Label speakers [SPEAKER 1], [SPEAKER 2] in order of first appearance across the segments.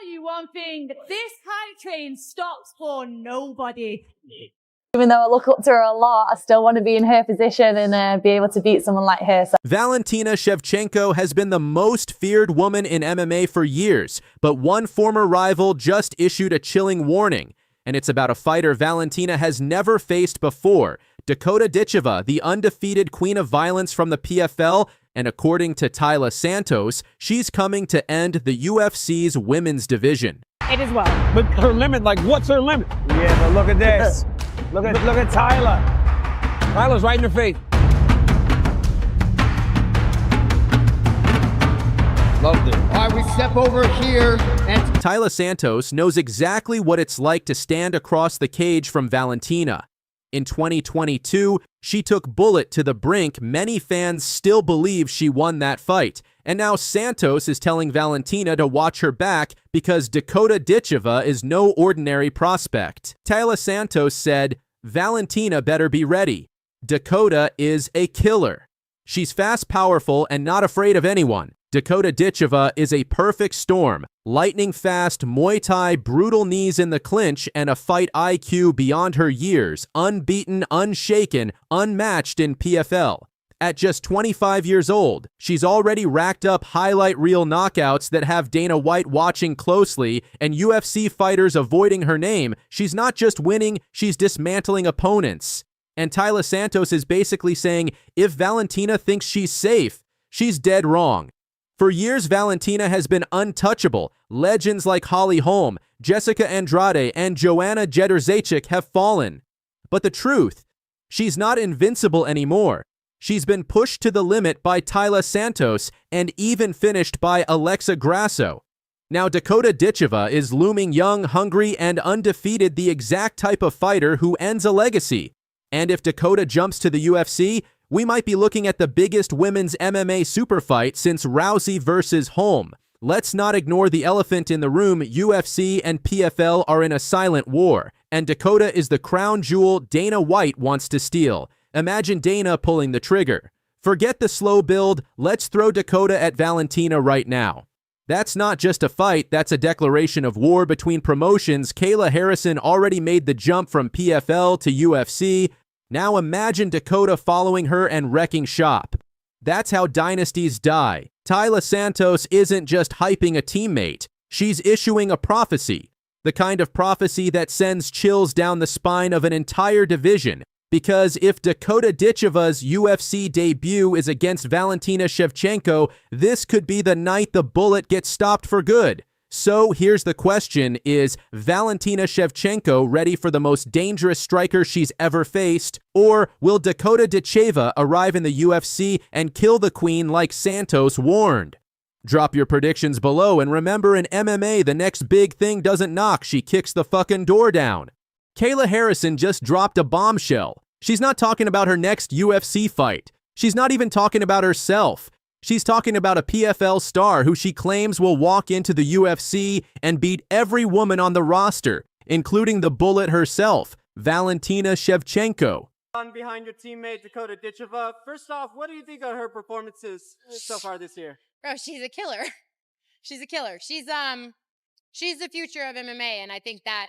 [SPEAKER 1] tell you one thing, this hype train stops for nobody.
[SPEAKER 2] Even though I look up to her a lot, I still want to be in her position and be able to beat someone like her. So.
[SPEAKER 3] Valentina Shevchenko has been the most feared woman in MMA for years, but one former rival just issued a chilling warning. And it's about a fighter Valentina has never faced before. Dakota Ditcheva, the undefeated Queen of Violence from the PFL, and according to Taila Santos, she's coming to end the UFC's women's division.
[SPEAKER 1] It is well.
[SPEAKER 4] But her limit, like what's her limit?
[SPEAKER 5] Yeah, but look at this. look at Taila.
[SPEAKER 4] Tyler's right in her face. Loved it.
[SPEAKER 6] All right, we step over here and
[SPEAKER 3] Taila Santos knows exactly what it's like to stand across the cage from Valentina. In 2022, she took bullet to the brink. Many fans still believe she won that fight. And now Santos is telling Valentina to watch her back because Dakota Ditcheva is no ordinary prospect. Taila Santos said, "Valentina better be ready. Dakota is a killer. She's fast, powerful, and not afraid of anyone. Dakota Ditcheva is a perfect storm. Lightning fast, Muay Thai, brutal knees in the clinch, and a fight IQ beyond her years. Unbeaten, unshaken, unmatched in PFL. At just 25 years old, she's already racked up highlight reel knockouts that have Dana White watching closely and UFC fighters avoiding her name. She's not just winning, she's dismantling opponents." And Taila Santos is basically saying, if Valentina thinks she's safe, she's dead wrong. For years, Valentina has been untouchable. Legends like Holly Holm, Jessica Andrade, and Joanna Jedrzejczyk have fallen. But the truth, she's not invincible anymore. She's been pushed to the limit by Taila Santos and even finished by Alexa Grasso. Now, Dakota Ditcheva is looming young, hungry, and undefeated, the exact type of fighter who ends a legacy. And if Dakota jumps to the UFC, we might be looking at the biggest women's MMA super fight since Rousey versus Holm. Let's not ignore the elephant in the room. UFC and PFL are in a silent war, and Dakota is the crown jewel Dana White wants to steal. Imagine Dana pulling the trigger. Forget the slow build, let's throw Dakota at Valentina right now. That's not just a fight, that's a declaration of war between promotions. Kayla Harrison already made the jump from PFL to UFC. Now imagine Dakota following her and wrecking shop. That's how dynasties die. Taila Santos isn't just hyping a teammate. She's issuing a prophecy. The kind of prophecy that sends chills down the spine of an entire division. Because if Dakota Ditcheva's UFC debut is against Valentina Shevchenko, this could be the night the bullet gets stopped for good. So here's the question, is Valentina Shevchenko ready for the most dangerous striker she's ever faced? Or will Dakota Ditcheva arrive in the UFC and kill the queen like Santos warned? Drop your predictions below, and remember, in MMA, the next big thing doesn't knock, she kicks the fucking door down. Kayla Harrison just dropped a bombshell. She's not talking about her next UFC fight. She's not even talking about herself. She's talking about a PFL star who she claims will walk into the UFC and beat every woman on the roster, including the bullet herself, Valentina Shevchenko.
[SPEAKER 7] Behind your teammate Dakota Ditcheva. First off, what do you think of her performances so far this year?
[SPEAKER 8] Bro, she's a killer. She's a killer. She's the future of MMA, and I think that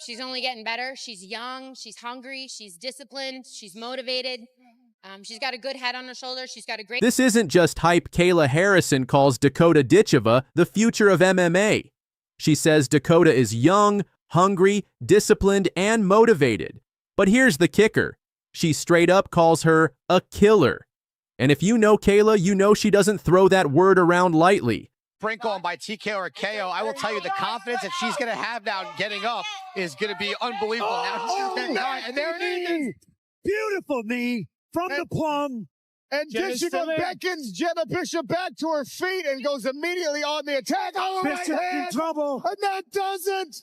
[SPEAKER 8] she's only getting better. She's young, she's hungry, she's disciplined, she's motivated. She's got a good head on her shoulders. She's got a great...
[SPEAKER 3] This isn't just hype. Kayla Harrison calls Dakota Ditcheva the future of MMA. She says Dakota is young, hungry, disciplined, and motivated. But here's the kicker. She straight up calls her a killer. And if you know Kayla, you know she doesn't throw that word around lightly.
[SPEAKER 6] sprinkle on by TK or KO. I will tell you the confidence that she's going to have now getting up is going to be unbelievable.
[SPEAKER 5] And there it is. Beautiful knee from the plum.
[SPEAKER 9] And Ditcheva beckons Jenna Bishop back to her feet and goes immediately on the attack. Oh,
[SPEAKER 5] Bishop in trouble.
[SPEAKER 9] And that doesn't.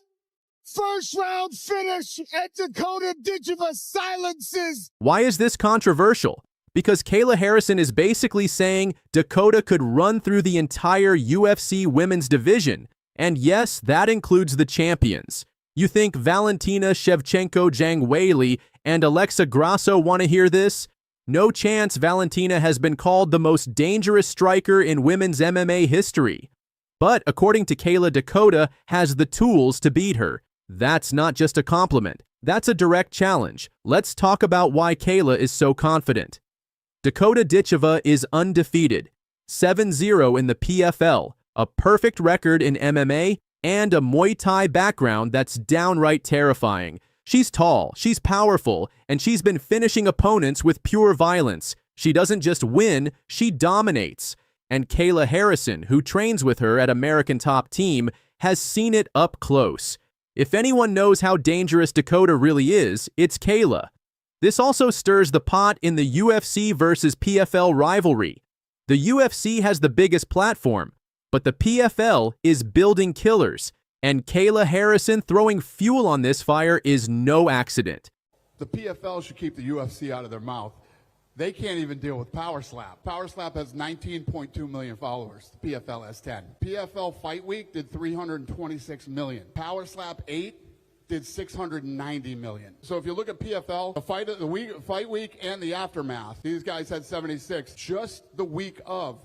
[SPEAKER 9] First round finish, and Dakota Ditcheva silences.
[SPEAKER 3] Why is this controversial? Because Kayla Harrison is basically saying Dakota could run through the entire UFC women's division. And yes, that includes the champions. You think Valentina Shevchenko, Zhang Weili, and Alexa Grasso want to hear this? No chance. Valentina has been called the most dangerous striker in women's MMA history. But according to Kayla, Dakota has the tools to beat her. That's not just a compliment. That's a direct challenge. Let's talk about why Kayla is so confident. Dakota Ditcheva is undefeated, 7-0 in the PFL, a perfect record in MMA, and a Muay Thai background that's downright terrifying. She's tall, she's powerful, and she's been finishing opponents with pure violence. She doesn't just win, she dominates. And Kayla Harrison, who trains with her at American Top Team, has seen it up close. If anyone knows how dangerous Dakota really is, it's Kayla. This also stirs the pot in the UFC versus PFL rivalry. The UFC has the biggest platform, but the PFL is building killers, and Kayla Harrison throwing fuel on this fire is no accident.
[SPEAKER 10] The PFL should keep the UFC out of their mouth. They can't even deal with Power Slap. Power Slap has 19.2 million followers. The PFL has 10. PFL Fight Week did 326 million. Power Slap 8 did 690 million. So if you look at PFL, the Fight Week and the aftermath, these guys had 76. Just the week of,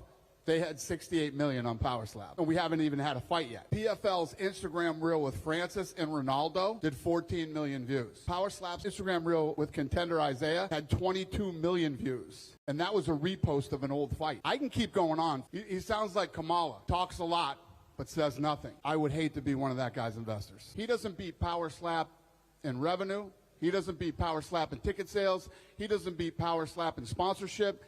[SPEAKER 10] they had 68 million on Power Slap. And we haven't even had a fight yet. PFL's Instagram reel with Francis and Ronaldo did 14 million views. Power Slap's Instagram reel with contender Isaiah had 22 million views. And that was a repost of an old fight. I can keep going on. He sounds like Kamala. Talks a lot, but says nothing. I would hate to be one of that guy's investors. He doesn't beat Power Slap in revenue. He doesn't beat Power Slap in ticket sales. He doesn't beat Power Slap in sponsorship.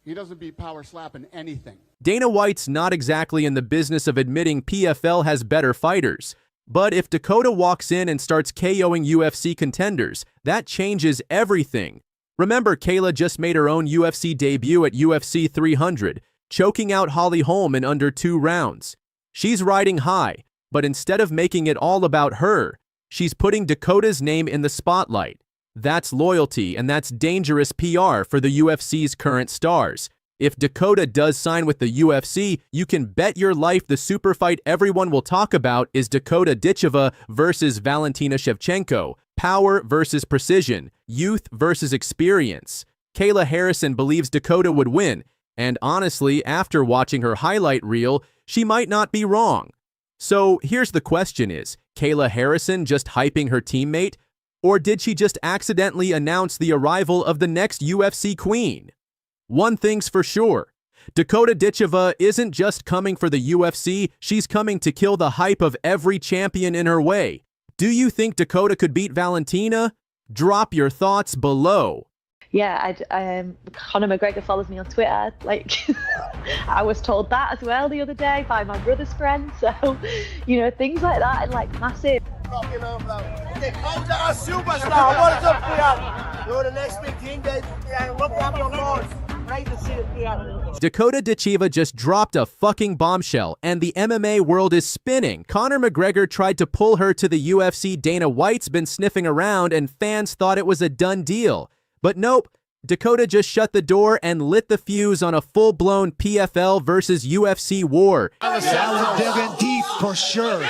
[SPEAKER 10] He doesn't beat Power Slap in anything.
[SPEAKER 3] Dana White's not exactly in the business of admitting PFL has better fighters. But if Dakota walks in and starts KOing UFC contenders, that changes everything. Remember, Kayla just made her own UFC debut at UFC 300, choking out Holly Holm in under 2 rounds. She's riding high, but instead of making it all about her, she's putting Dakota's name in the spotlight. That's loyalty, and that's dangerous PR for the UFC's current stars. If Dakota does sign with the UFC, you can bet your life the super fight everyone will talk about is Dakota Ditcheva versus Valentina Shevchenko, power versus precision, youth versus experience. Kayla Harrison believes Dakota would win, and honestly, after watching her highlight reel, she might not be wrong. So here's the question: is Kayla Harrison just hyping her teammate? Or did she just accidentally announce the arrival of the next UFC queen? One thing's for sure, Dakota Ditcheva isn't just coming for the UFC, she's coming to kill the hype of every champion in her way. Do you think Dakota could beat Valentina? Drop your thoughts below.
[SPEAKER 2] Yeah, Conor McGregor follows me on Twitter. Like, I was told that as well the other day by my brother's friend. So, you know, things like that are like massive.
[SPEAKER 3] Dakota Ditcheva just dropped a fucking bombshell, and the MMA world is spinning. Conor McGregor tried to pull her to the UFC. Dana White's been sniffing around, and fans thought it was a done deal. But nope, Dakota just shut the door and lit the fuse on a full-blown PFL versus UFC war.
[SPEAKER 5] Taila digging deep for sure.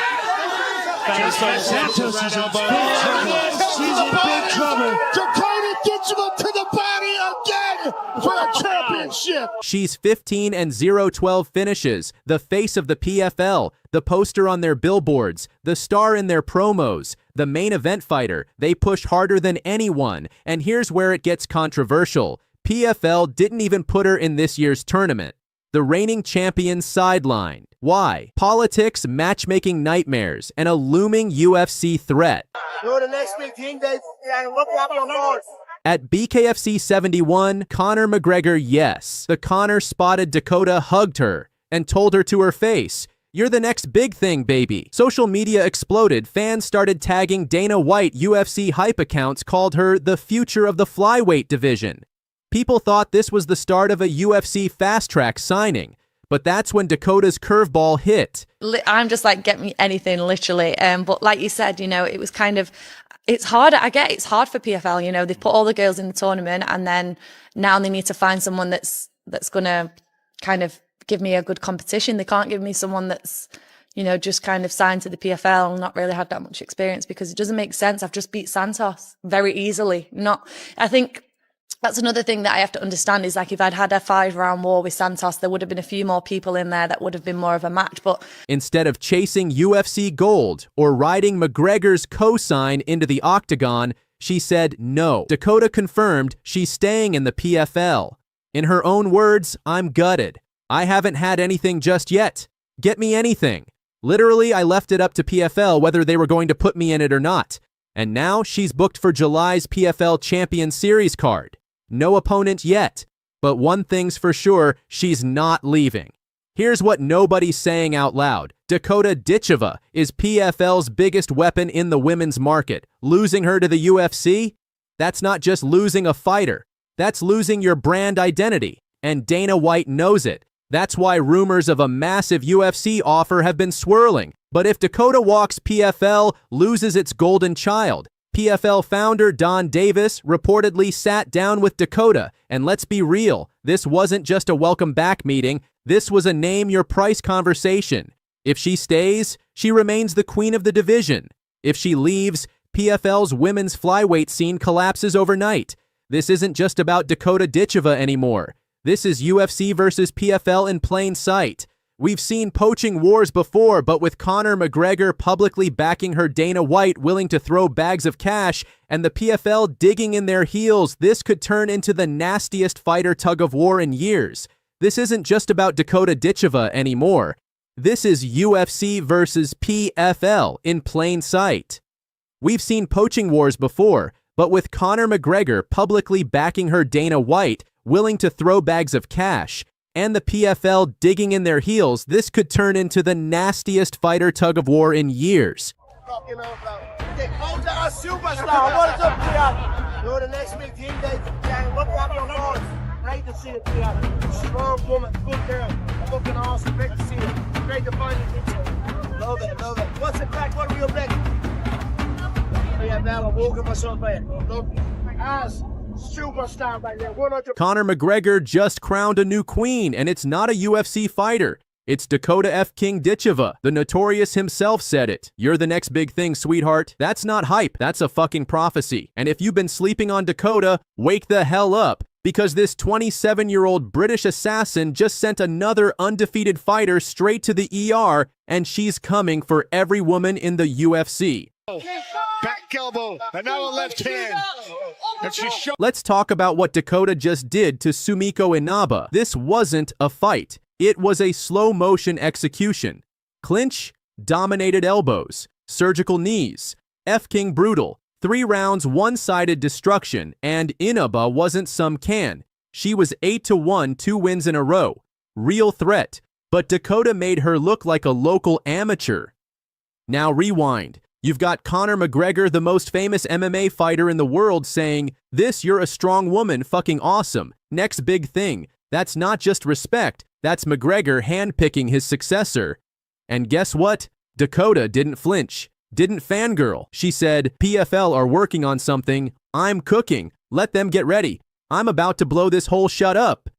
[SPEAKER 5] Taila Santos is in big trouble. She's in big trouble.
[SPEAKER 9] Dakota Ditcheva to the body again for a championship.
[SPEAKER 3] She's 15-0-12 finishes, the face of the PFL, the poster on their billboards, the star in their promos, the main event fighter. They push harder than anyone. And here's where it gets controversial. PFL didn't even put her in this year's tournament. The reigning champion sidelined. Why? Politics, matchmaking nightmares, and a looming UFC threat.
[SPEAKER 5] You're the next big thing, Dave.
[SPEAKER 3] At BKFC 71, Conor McGregor, yes. The Conor spotted Dakota, hugged her, and told her to her face, "You're the next big thing, baby." Social media exploded. Fans started tagging Dana White. UFC hype accounts called her the future of the flyweight division. People thought this was the start of a UFC fast-track signing. But that's when Dakota's curveball hit.
[SPEAKER 2] I'm just like, get me anything, literally. But like you said, you know, it was kind of, it's hard. I get it's hard for PFL. You know, they've put all the girls in the tournament, and then now they need to find someone that's going to kind of give me a good competition. They can't give me someone that's, you know, just kind of signed to the PFL and not really had that much experience, because it doesn't make sense. I've just beat Santos very easily. I think That's another thing that I have to understand is like if I'd had a 5-round war with Santos, there would have been a few more people in there that would have been more of a match. But
[SPEAKER 3] instead of chasing UFC gold or riding McGregor's cosign into the octagon, she said no. Dakota confirmed she's staying in the PFL. In her own words, I'm gutted. I haven't had anything just yet. Get me anything. Literally, I left it up to PFL whether they were going to put me in it or not. And now she's booked for July's PFL Champion Series card. No opponent yet, but one thing's for sure, she's not leaving. Here's what nobody's saying out loud. Dakota Ditcheva is PFL's biggest weapon in the women's market. Losing her to the UFC? That's not just losing a fighter. That's losing your brand identity. And Dana White knows it. That's why rumors of a massive UFC offer have been swirling. But if Dakota walks, PFL loses its golden child. PFL founder Don Davis reportedly sat down with Dakota, and let's be real, this wasn't just a welcome back meeting, this was a name your price conversation. If she stays, she remains the queen of the division. If she leaves, PFL's women's flyweight scene collapses overnight. This isn't just about Dakota Ditcheva anymore. This is UFC versus PFL in plain sight. We've seen poaching wars before, but with Conor McGregor publicly backing her Dana White willing to throw bags of cash and the PFL digging in their heels, this could turn into the nastiest fighter tug-of-war in years. This isn't just about Dakota Ditcheva anymore. This is UFC versus PFL in plain sight. We've seen poaching wars before, but with Conor McGregor publicly backing her Dana White willing to throw bags of cash, and the PFL digging in their heels, this could turn into the nastiest fighter tug-of-war in years.
[SPEAKER 9] You're the next big team, Dave. Look up your arms. Great to see it, strong woman, good girl. Looking awesome. Great to see it. Great to find you. Love it, love it. What's it back? What are you back? Yeah, now I'm walking myself in. Look, ass. Superstar right there.
[SPEAKER 3] Conor McGregor just crowned a new queen, and it's not a UFC fighter. It's Dakota F. King Ditcheva. The Notorious himself said it. You're the next big thing, sweetheart. That's not hype. That's a fucking prophecy. And if you've been sleeping on Dakota, wake the hell up. Because this 27-year-old British assassin just sent another undefeated fighter straight to the ER, and she's coming for every woman in the UFC.
[SPEAKER 5] Back elbow, and now a left hand. And she's
[SPEAKER 3] Let's talk about what Dakota just did to Sumiko Inaba. This wasn't a fight. It was a slow-motion execution. Clinch, dominated elbows, surgical knees, F-King brutal, 3 rounds one-sided destruction, and Inaba wasn't some can. She was 8-1, 2 wins in a row. Real threat. But Dakota made her look like a local amateur. Now rewind. You've got Conor McGregor, the most famous MMA fighter in the world, saying, "This, you're a strong woman, fucking awesome. Next big thing." That's not just respect, that's McGregor handpicking his successor. And guess what? Dakota didn't flinch, didn't fangirl. She said, PFL are working on something. I'm cooking. Let them get ready. I'm about to blow this whole shut up.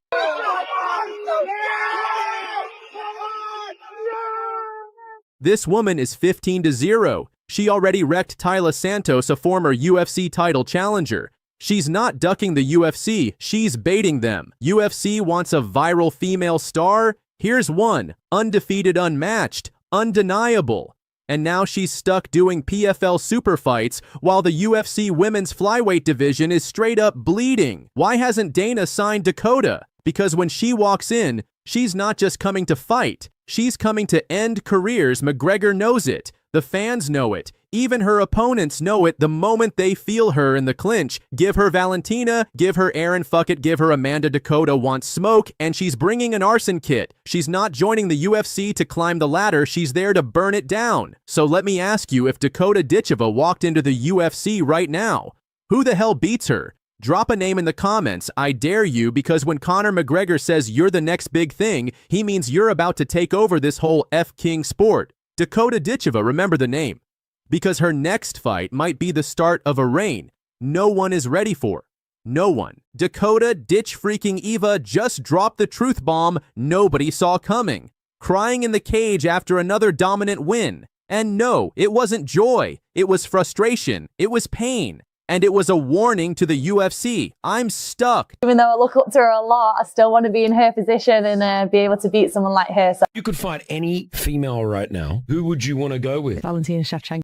[SPEAKER 3] This woman is 15-0. She already wrecked Taila Santos, a former UFC title challenger. She's not ducking the UFC, she's baiting them. UFC wants a viral female star? Here's one. Undefeated, unmatched, undeniable. And now she's stuck doing PFL super fights while the UFC women's flyweight division is straight up bleeding. Why hasn't Dana signed Dakota? Because when she walks in, she's not just coming to fight. She's coming to end careers. McGregor knows it. The fans know it. Even her opponents know it the moment they feel her in the clinch. Give her Valentina, give her Aaron, fuck it, give her Amanda. Dakota wants smoke, and she's bringing an arson kit. She's not joining the UFC to climb the ladder, she's there to burn it down. So let me ask you, if Dakota Ditcheva walked into the UFC right now, who the hell beats her? Drop a name in the comments, I dare you, because when Conor McGregor says you're the next big thing, he means you're about to take over this whole F-King sport. Dakota Ditcheva, remember the name. Because her next fight might be the start of a reign no one is ready for. No one. Dakota Ditch-freaking-Eva just dropped the truth bomb nobody saw coming. Crying in the cage after another dominant win. And no, it wasn't joy. It was frustration. It was pain. and it was a warning to the UFC. I'm stuck.
[SPEAKER 2] Even though I look up to her a lot, I still want to be in her position and be able to beat someone like her. So
[SPEAKER 11] You could fight any female right now. Who would you want to go with?
[SPEAKER 2] Valentina Shevchenko.